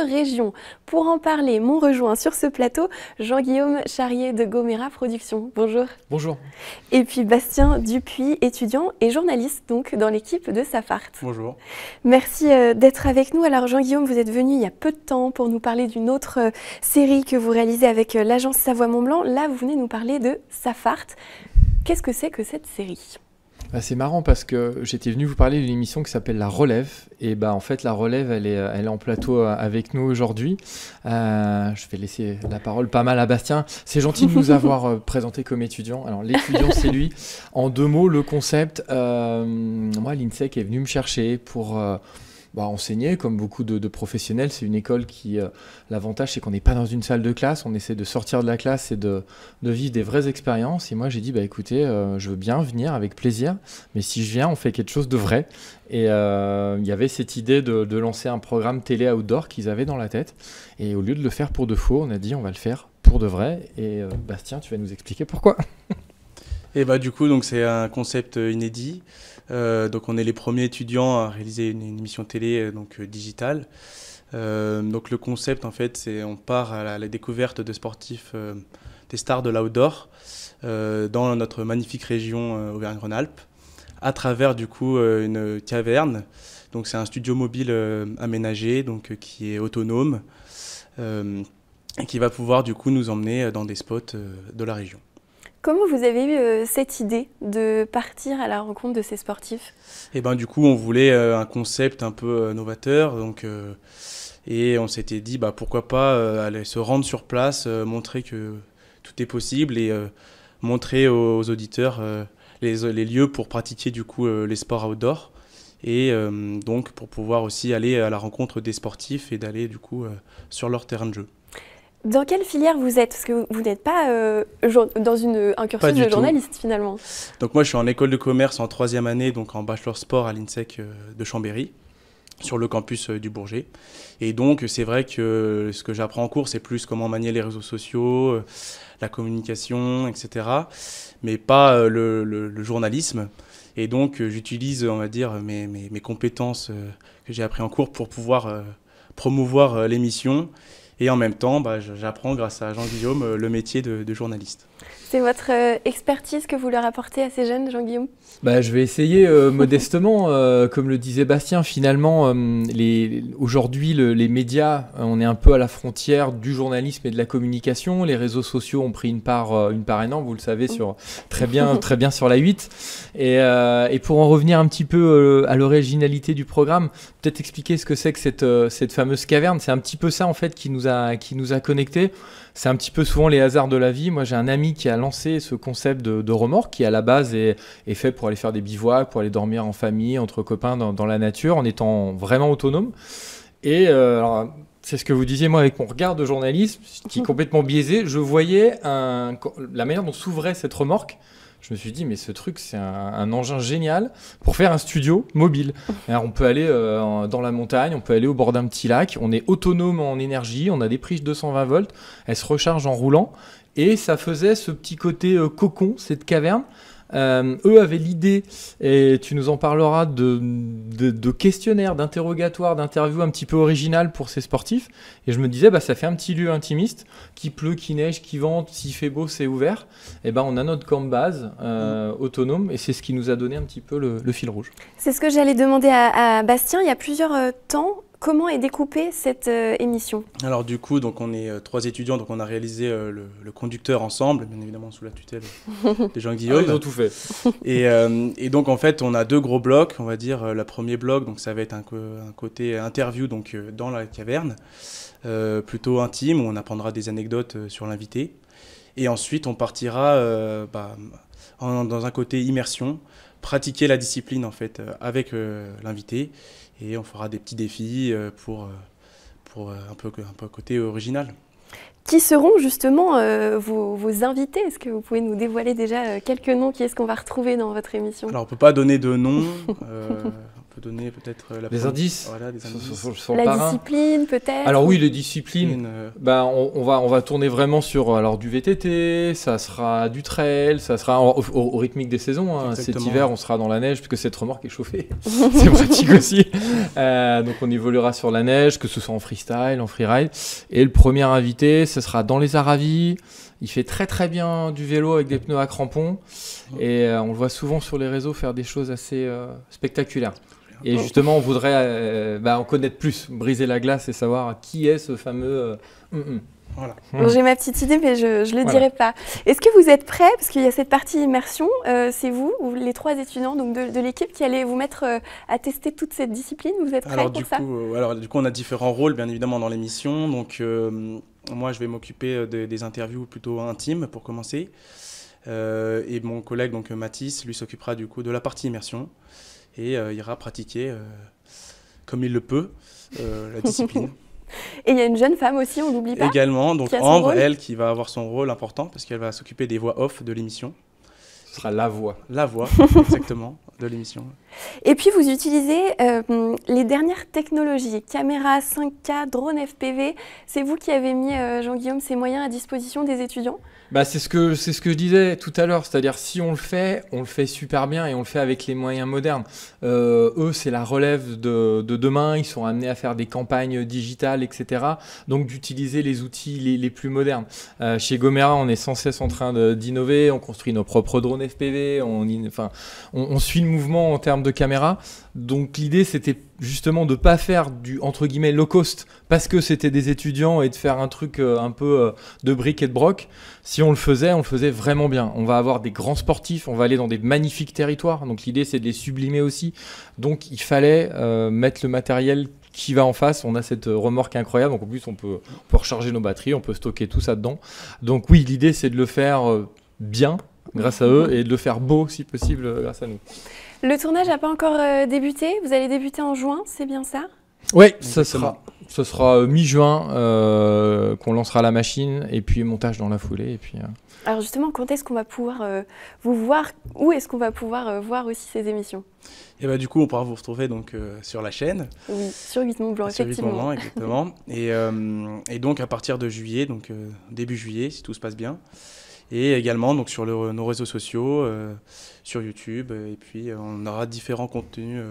région. Pour en parler, m'ont rejoint sur ce plateau Jean-Guillaume Charrier de Gomera Productions. Bonjour. Bonjour. Et puis Bastien Dupuis, étudiant et journaliste donc dans l'équipe de Safart. Bonjour. Merci d'être avec nous. Alors Jean-Guillaume, vous êtes venu il y a peu de temps pour nous parler d'une autre série que vous réalisez avec l'agence Savoie-Mont-Blanc. Là, vous venez nous parler de Safart. Qu'est-ce que c'est que cette série ? C'est marrant parce que j'étais venu vous parler d'une émission qui s'appelle La Relève. Et en fait, La Relève, elle est en plateau avec nous aujourd'hui. Je vais laisser la parole pas mal à Bastien. C'est gentil de nous avoir présenté comme étudiant. Alors, l'étudiant, c'est lui. En 2 mots, le concept, moi, l'INSEC est venu me chercher pour enseigner, comme beaucoup de professionnels. C'est une école qui, l'avantage, c'est qu'on n'est pas dans une salle de classe. On essaie de sortir de la classe et de vivre des vraies expériences. Et moi, j'ai dit, écoutez, je veux bien venir avec plaisir, mais si je viens, on fait quelque chose de vrai. Et il y avait cette idée de lancer un programme télé outdoor qu'ils avaient dans la tête. Et au lieu de le faire pour de faux, on a dit, on va le faire pour de vrai. Et Bastien, tu vas nous expliquer pourquoi. Et du coup, c'est un concept inédit. Donc on est les premiers étudiants à réaliser une émission télé digitale. Donc le concept, en fait, c'est on part à la découverte de sportifs, des stars de l'outdoor dans notre magnifique région Auvergne-Rhône-Alpes, à travers du coup une caverne. Donc c'est un studio mobile aménagé, qui est autonome et qui va pouvoir du coup nous emmener dans des spots de la région. Comment vous avez eu cette idée de partir à la rencontre de ces sportifs ? Et du coup, on voulait un concept un peu novateur, et on s'était dit pourquoi pas aller se rendre sur place, montrer que tout est possible et montrer aux auditeurs les lieux pour pratiquer du coup les sports outdoor et donc pour pouvoir aussi aller à la rencontre des sportifs et d'aller du coup sur leur terrain de jeu. Dans quelle filière vous êtes ? Parce que vous n'êtes pas dans un cursus de journaliste finalement. Donc moi je suis en école de commerce en 3e année, donc en bachelor sport à l'INSEC de Chambéry, sur le campus du Bourget. Et donc c'est vrai que ce que j'apprends en cours c'est plus comment manier les réseaux sociaux, la communication, etc. Mais pas le journalisme. Et donc j'utilise, on va dire, mes compétences que j'ai appris en cours pour pouvoir promouvoir l'émission. Et en même temps, j'apprends grâce à Jean-Guillaume le métier de journaliste. C'est votre expertise que vous leur apportez à ces jeunes, Jean-Guillaume ? Je vais essayer modestement. Comme le disait Bastien, finalement, aujourd'hui, les médias, on est un peu à la frontière du journalisme et de la communication. Les réseaux sociaux ont pris une part énorme, vous le savez, très bien sur la 8. Et pour en revenir un petit peu à l'originalité du programme, peut-être expliquer ce que c'est que cette fameuse caverne. C'est un petit peu ça, en fait, qui nous a connectés. C'est un petit peu souvent les hasards de la vie. Moi, j'ai un ami qui a lancé ce concept de remorque qui, à la base, est fait pour aller faire des bivouacs, pour aller dormir en famille, entre copains dans la nature, en étant vraiment autonome. Et alors, c'est ce que vous disiez, moi, avec mon regard de journaliste, qui est complètement biaisé, je voyais la manière dont s'ouvrait cette remorque. Je me suis dit, mais ce truc, c'est un engin génial pour faire un studio mobile. Alors, on peut aller dans la montagne, on peut aller au bord d'un petit lac, on est autonome en énergie, on a des prises 220 volts, elles se rechargent en roulant, et ça faisait ce petit côté cocon, cette caverne. Eux avaient l'idée, et tu nous en parleras, de questionnaires, d'interrogatoires, d'interviews un petit peu originales pour ces sportifs. Et je me disais, ça fait un petit lieu intimiste, qui pleut, qui neige, qui vente, s'il fait beau, c'est ouvert. Et on a notre camp de base autonome, et c'est ce qui nous a donné un petit peu le fil rouge. C'est ce que j'allais demander à Bastien. Il y a plusieurs temps. Comment est découpée cette émission ? Alors du coup, on est 3 étudiants, donc on a réalisé le conducteur ensemble, bien évidemment sous la tutelle de Jean-Guillaume. Ils ont tout fait. Et donc en fait, on a 2 gros blocs, on va dire. Le premier bloc, ça va être un côté interview dans la caverne, plutôt intime, où on apprendra des anecdotes sur l'invité. Et ensuite, on partira dans un côté immersion, pratiquer la discipline en fait avec l'invité. Et on fera des petits défis pour un peu côté original. Qui seront justement vos invités ? Est-ce que vous pouvez nous dévoiler déjà quelques noms ? Qui est-ce qu'on va retrouver dans votre émission ? Alors on ne peut pas donner de nom, peut donner peut-être des indices, voilà, des indices. Sur le La parrain. discipline peut-être. Alors oui, les disciplines, on va tourner vraiment sur du VTT, ça sera du trail, ça sera au rythmique des saisons. Hein. Cet hiver, on sera dans la neige puisque cette remorque est chauffée. C'est pratique aussi. Donc on évoluera sur la neige, que ce soit en freestyle, en freeride. Et le premier invité, ce sera dans les Aravis. Il fait très très bien du vélo avec des pneus à crampons. Et on le voit souvent sur les réseaux faire des choses assez spectaculaires. Et justement, on voudrait en connaître plus, briser la glace et savoir qui est ce fameux... Voilà. Bon, j'ai ma petite idée, mais je ne le dirai pas. Est-ce que vous êtes prêts? Parce qu'il y a cette partie immersion. C'est vous, les 3 étudiants donc de l'équipe, qui allez vous mettre à tester toute cette discipline. Vous êtes prêts pour ça? Alors, du coup, on a différents rôles, bien évidemment, dans l'émission. Donc, moi, je vais m'occuper des interviews plutôt intimes, pour commencer. Et mon collègue, donc Mathis, lui s'occupera du coup de la partie immersion. Et ira pratiquer, comme il le peut, la discipline. Et il y a une jeune femme aussi, on n'oublie pas. Également, donc Ambre, elle, qui va avoir son rôle important, parce qu'elle va s'occuper des voix off de l'émission. Ce sera la voix. La voix, exactement, de l'émission. Et puis, vous utilisez les dernières technologies, caméra 5K, drone FPV. C'est vous qui avez mis, Jean-Guillaume, ces moyens à disposition des étudiants? C'est ce que je disais tout à l'heure, c'est-à-dire si on le fait super bien et on le fait avec les moyens modernes. Eux, c'est la relève de demain, ils sont amenés à faire des campagnes digitales, etc. Donc d'utiliser les outils les plus modernes. Chez Gomera, on est sans cesse en train d'innover, on construit nos propres drones FPV, on suit le mouvement en termes de caméra. Donc l'idée, c'était justement de ne pas faire du entre guillemets low cost parce que c'était des étudiants et de faire un truc un peu de briques et de broc. Si on le faisait vraiment bien. On va avoir des grands sportifs, on va aller dans des magnifiques territoires. Donc l'idée, c'est de les sublimer aussi. Donc il fallait mettre le matériel qui va en face. On a cette remorque incroyable. Donc en plus, on peut recharger nos batteries, on peut stocker tout ça dedans. Donc oui, l'idée, c'est de le faire bien grâce à eux et de le faire beau si possible grâce à nous. Le tournage n'a pas encore débuté. Vous allez débuter en juin, c'est bien ça? Oui, ce sera mi-juin qu'on lancera la machine et puis montage dans la foulée. Et puis, Alors justement, quand est-ce qu'on va pouvoir vous voir? Où est-ce qu'on va pouvoir voir aussi ces émissions? Et du coup, on pourra vous retrouver donc, sur la chaîne. Oui, sur 8 Mont Blanc, effectivement. Sur 8 Mont Blanc, exactement. Et donc à partir de juillet, donc début juillet, si tout se passe bien. Et également donc, sur nos réseaux sociaux, sur YouTube. Et puis on aura différents contenus,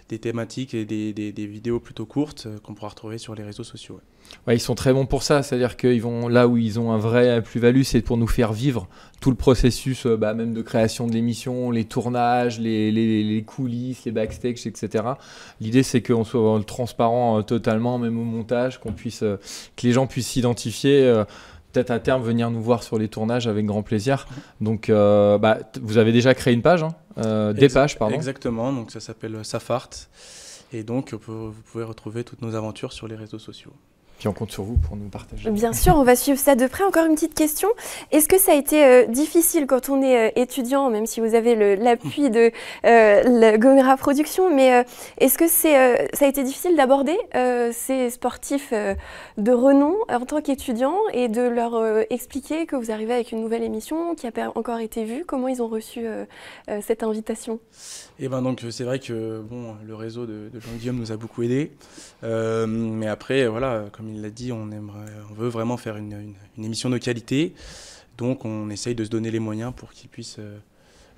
des thématiques et des vidéos plutôt courtes qu'on pourra retrouver sur les réseaux sociaux. Ouais. Ouais, ils sont très bons pour ça, c'est-à-dire qu'ils vont là où ils ont un vrai plus-value, c'est pour nous faire vivre tout le processus même de création de l'émission, les tournages, les coulisses, les backstage, etc. L'idée, c'est qu'on soit transparent totalement, même au montage, que les gens puissent s'identifier. Peut-être à terme venir nous voir sur les tournages avec grand plaisir. Donc vous avez déjà créé une page, des pages, pardon. Exactement, donc ça s'appelle Safart. Et donc vous pouvez retrouver toutes nos aventures sur les réseaux sociaux. Puis on compte sur vous pour nous partager. Bien sûr, on va suivre ça de près. Encore une petite question. Est-ce que ça a été difficile quand on est étudiant, même si vous avez l'appui de la Gomera Production, mais est-ce que ça a été difficile d'aborder ces sportifs de renom en tant qu'étudiants et de leur expliquer que vous arrivez avec une nouvelle émission qui n'a pas encore été vue? Comment ils ont reçu cette invitation? Donc c'est vrai que le réseau de Jean-Guillaume nous a beaucoup aidés. Mais après, voilà, comme il l'a dit, on veut vraiment faire une émission de qualité. Donc on essaye de se donner les moyens pour qu'ils puissent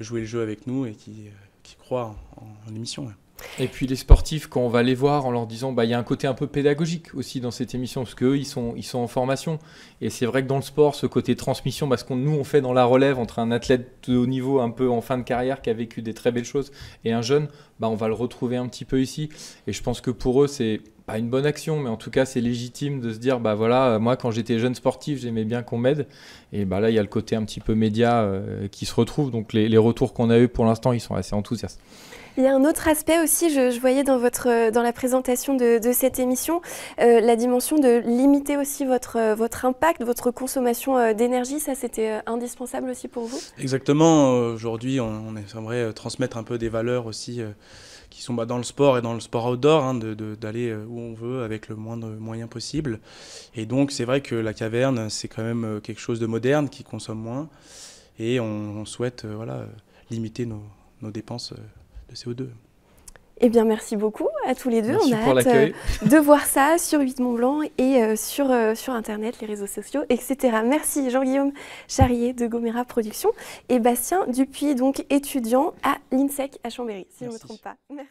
jouer le jeu avec nous et qu'ils croient en l'émission. Ouais. Et puis les sportifs, quand on va les voir en leur disant il y a un côté un peu pédagogique aussi dans cette émission, parce qu'eux, ils sont en formation. Et c'est vrai que dans le sport, ce côté transmission, parce que nous, on fait dans la relève entre un athlète de haut niveau un peu en fin de carrière qui a vécu des très belles choses et un jeune, on va le retrouver un petit peu ici. Et je pense que pour eux, c'est pas une bonne action, mais en tout cas, c'est légitime de se dire, moi, quand j'étais jeune sportif, j'aimais bien qu'on m'aide. Et là, il y a le côté un petit peu média qui se retrouve. Donc les retours qu'on a eus pour l'instant, ils sont assez enthousiastes. Il y a un autre aspect aussi, je voyais dans la présentation de cette émission, la dimension de limiter aussi votre impact, votre consommation d'énergie. Ça, c'était indispensable aussi pour vous? Exactement. Aujourd'hui, on aimerait transmettre un peu des valeurs aussi qui sont dans le sport et dans le sport outdoor, d'aller où on veut avec le moins de moyens possible. Et donc, c'est vrai que la caverne, c'est quand même quelque chose de moderne qui consomme moins. Et on souhaite limiter nos dépenses de CO2. Eh bien, merci beaucoup à tous les deux. Merci on a pour hâte l'accueil. de voir ça sur 8 Mont Blanc et sur Internet, les réseaux sociaux, etc. Merci Jean-Guillaume Charrier de Gomera Productions et Bastien Dupuis, donc étudiant à l'INSEC à Chambéry, si je ne me trompe pas. Merci.